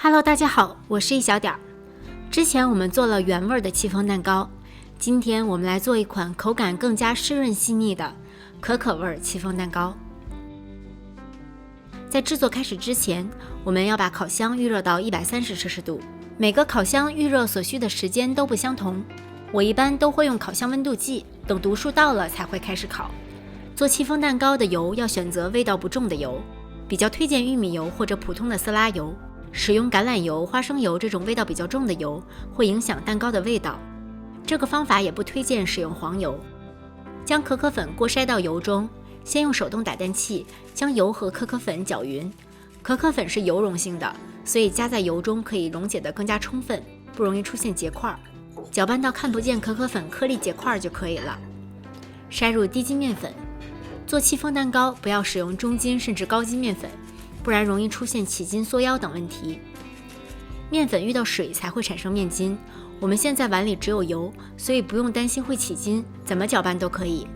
Hello， 大家好，我是一小点儿。之前我们做了原味的戚风蛋糕，今天我们来做一款口感更加湿润细腻的可可味戚风蛋糕。在制作开始之前，我们要把烤箱预热到130摄氏度。每个烤箱预热所需的时间都不相同，我一般都会用烤箱温度计，等读数到了才会开始烤。做戚风蛋糕的油要选择味道不重的油，比较推荐玉米油或者普通的色拉油。使用橄榄油、花生油这种味道比较重的油，会影响蛋糕的味道。这个方法也不推荐使用黄油。将可可粉过筛到油中，先用手动打蛋器将油和可可粉搅匀。可可粉是油溶性的，所以加在油中可以溶解得更加充分，不容易出现结块。搅拌到看不见可可粉颗粒结块就可以了。筛入低筋面粉。做戚风蛋糕不要使用中筋甚至高筋面粉，不然容易出现起筋缩腰等问题。面粉遇到水才会产生面筋，我们现在碗里只有油，所以不用担心会起筋，怎么搅拌都可以。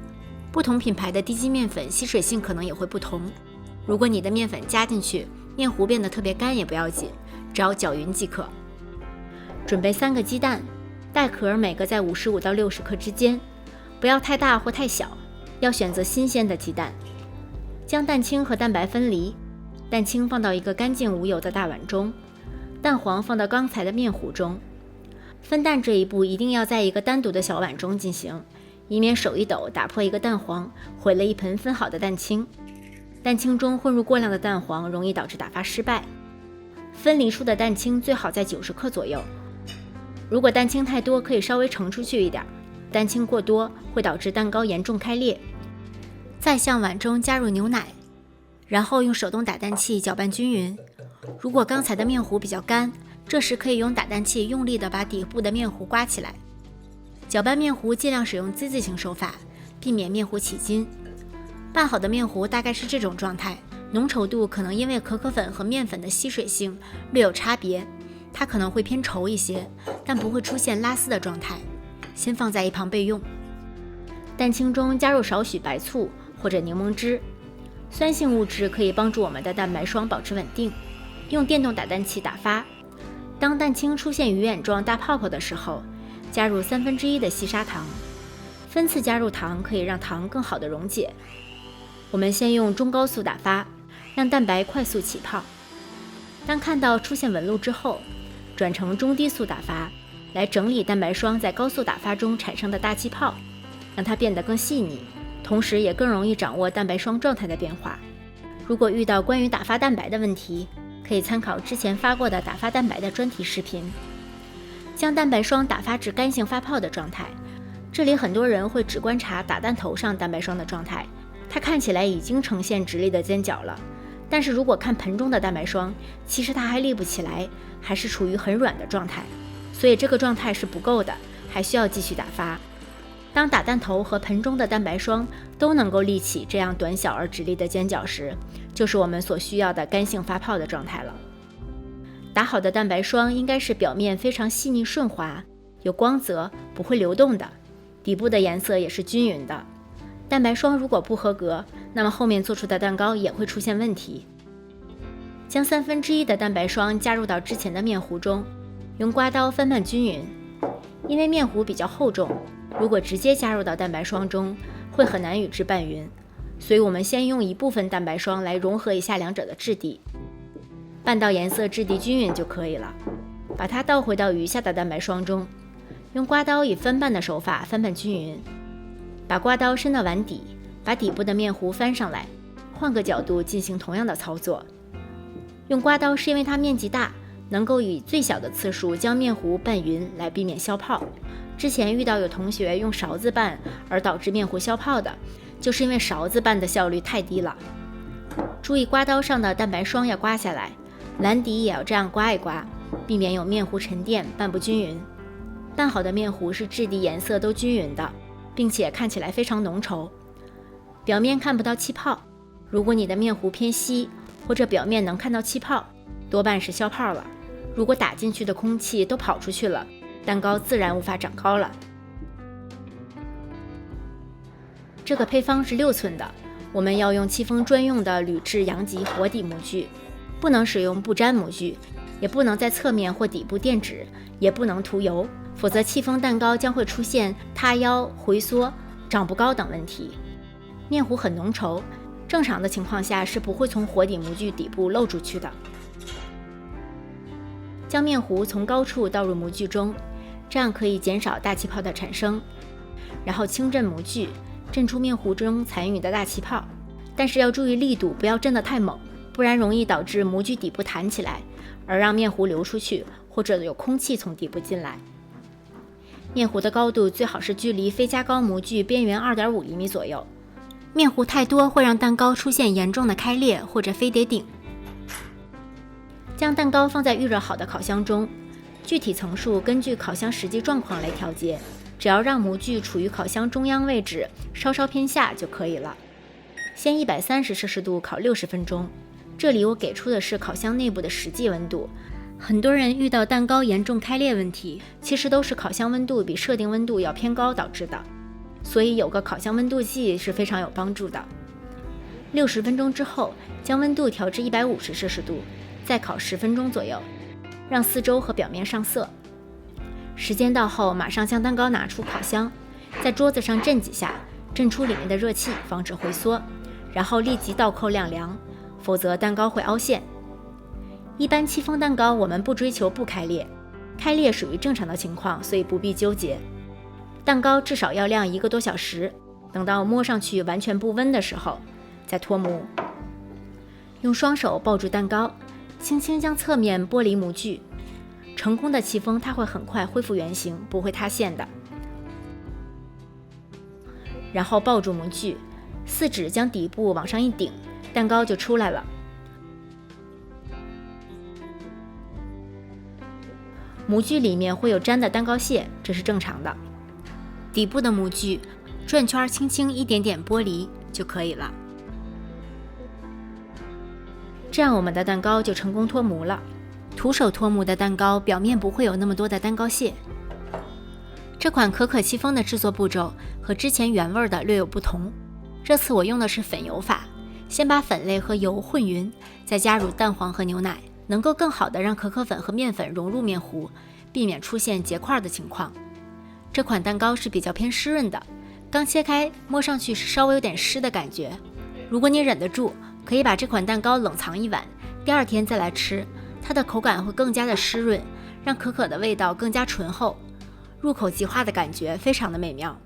不同品牌的低筋面粉吸水性可能也会不同，如果你的面粉加进去，面糊变得特别干也不要紧，只要搅匀即可。准备3个鸡蛋，带壳每个在55到60克之间，不要太大或太小，要选择新鲜的鸡蛋。将蛋清和蛋白分离，蛋清放到一个干净无油的大碗中，蛋黄放到刚才的面糊中。分蛋这一步一定要在一个单独的小碗中进行，以免手一抖打破一个蛋黄，毁了一盆分好的蛋清。蛋清中混入过量的蛋黄，容易导致打发失败。分离出的蛋清最好在90克左右，如果蛋清太多，可以稍微盛出去一点，蛋清过多会导致蛋糕严重开裂。再向碗中加入牛奶，然后用手动打蛋器搅拌均匀。如果刚才的面糊比较干，这时可以用打蛋器用力地把底部的面糊刮起来。搅拌面糊尽量使用 Z 字形手法，避免面糊起筋。拌好的面糊大概是这种状态，浓稠度可能因为可可粉和面粉的吸水性略有差别，它可能会偏稠一些，但不会出现拉丝的状态，先放在一旁备用。蛋清中加入少许白醋或者柠檬汁，酸性物质可以帮助我们的蛋白霜保持稳定。用电动打蛋器打发，当蛋清出现鱼眼状大泡泡的时候，加入1/3的细砂糖。分次加入糖可以让糖更好的溶解。我们先用中高速打发，让蛋白快速起泡。当看到出现纹路之后，转成中低速打发，来整理蛋白霜在高速打发中产生的大气泡，让它变得更细腻，同时也更容易掌握蛋白霜状态的变化。如果遇到关于打发蛋白的问题，可以参考之前发过的打发蛋白的专题视频。将蛋白霜打发至干性发泡的状态，这里很多人会只观察打蛋头上蛋白霜的状态，它看起来已经呈现直立的尖角了，但是如果看盆中的蛋白霜，其实它还立不起来，还是处于很软的状态，所以这个状态是不够的，还需要继续打发。当打蛋头和盆中的蛋白霜都能够立起这样短小而直立的尖角时，就是我们所需要的干性发泡的状态了。打好的蛋白霜应该是表面非常细腻顺滑，有光泽，不会流动的，底部的颜色也是均匀的。蛋白霜如果不合格，那么后面做出的蛋糕也会出现问题。将1/3的蛋白霜加入到之前的面糊中，用刮刀翻拌均匀。因为面糊比较厚重，如果直接加入到蛋白霜中，会很难与之拌匀，所以我们先用一部分蛋白霜来融合一下两者的质地，拌到颜色质地均匀就可以了。把它倒回到余下的蛋白霜中，用刮刀以翻拌的手法翻拌均匀。把刮刀伸到碗底，把底部的面糊翻上来，换个角度进行同样的操作。用刮刀是因为它面积大，能够以最小的次数将面糊拌匀，来避免消泡。之前遇到有同学用勺子拌而导致面糊消泡的，就是因为勺子拌的效率太低了。注意刮刀上的蛋白霜要刮下来，碗底也要这样刮一刮，避免有面糊沉淀拌不均匀。拌好的面糊是质地颜色都均匀的，并且看起来非常浓稠，表面看不到气泡。如果你的面糊偏稀，或者表面能看到气泡，多半是消泡了。如果打进去的空气都跑出去了，蛋糕自然无法长高了。这个配方是6寸的，我们要用戚风专用的铝制阳极活底模具，不能使用不粘模具，也不能在侧面或底部垫纸，也不能涂油，否则戚风蛋糕将会出现塌腰、回缩、长不高等问题。面糊很浓稠，正常的情况下是不会从活底模具底部漏出去的。将面糊从高处倒入模具中，这样可以减少大气泡的产生，然后轻震模具，震出面糊中残余的大气泡。但是要注意力度，不要震得太猛，不然容易导致模具底部弹起来，而让面糊流出去，或者有空气从底部进来。面糊的高度最好是距离非加高模具边缘 2.5 厘米左右。面糊太多会让蛋糕出现严重的开裂或者飞碟顶。将蛋糕放在预热好的烤箱中，具体层数根据烤箱实际状况来调节，只要让模具处于烤箱中央位置，稍稍偏下就可以了。先130摄氏度烤60分钟，这里我给出的是烤箱内部的实际温度。很多人遇到蛋糕严重开裂问题，其实都是烤箱温度比设定温度要偏高导致的，所以有个烤箱温度计是非常有帮助的。60分钟之后，将温度调至150摄氏度，再烤10分钟左右，让四周和表面上色。时间到后，马上将蛋糕拿出烤箱，在桌子上震几下，震出里面的热气，防止回缩，然后立即倒扣晾凉，否则蛋糕会凹陷。一般戚风蛋糕我们不追求不开裂，开裂属于正常的情况，所以不必纠结。蛋糕至少要晾1个多小时，等到摸上去完全不温的时候再脱模。用双手抱住蛋糕，轻轻将侧面剥离模具，成功的戚风它会很快恢复原形，不会塌陷的。然后抱住模具，四指将底部往上一顶，蛋糕就出来了。模具里面会有粘的蛋糕屑，这是正常的。底部的模具转圈轻轻一点点剥离就可以了。这样我们的蛋糕就成功脱模了。徒手脱模的蛋糕表面不会有那么多的蛋糕屑。这款可可戚风的制作步骤和之前原味的略有不同，这次我用的是粉油法，先把粉类和油混匀，再加入蛋黄和牛奶，能够更好的让可可粉和面粉融入面糊，避免出现结块的情况。这款蛋糕是比较偏湿润的，刚切开摸上去是稍微有点湿的感觉。如果你忍得住，可以把这款蛋糕冷藏1晚，第2天再来吃，它的口感会更加的湿润，让可可的味道更加醇厚，入口即化的感觉非常的美妙。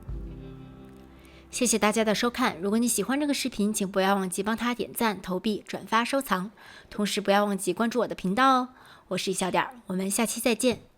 谢谢大家的收看，如果你喜欢这个视频，请不要忘记帮它点赞、投币、转发、收藏，同时不要忘记关注我的频道哦。我是一小点儿，我们下期再见。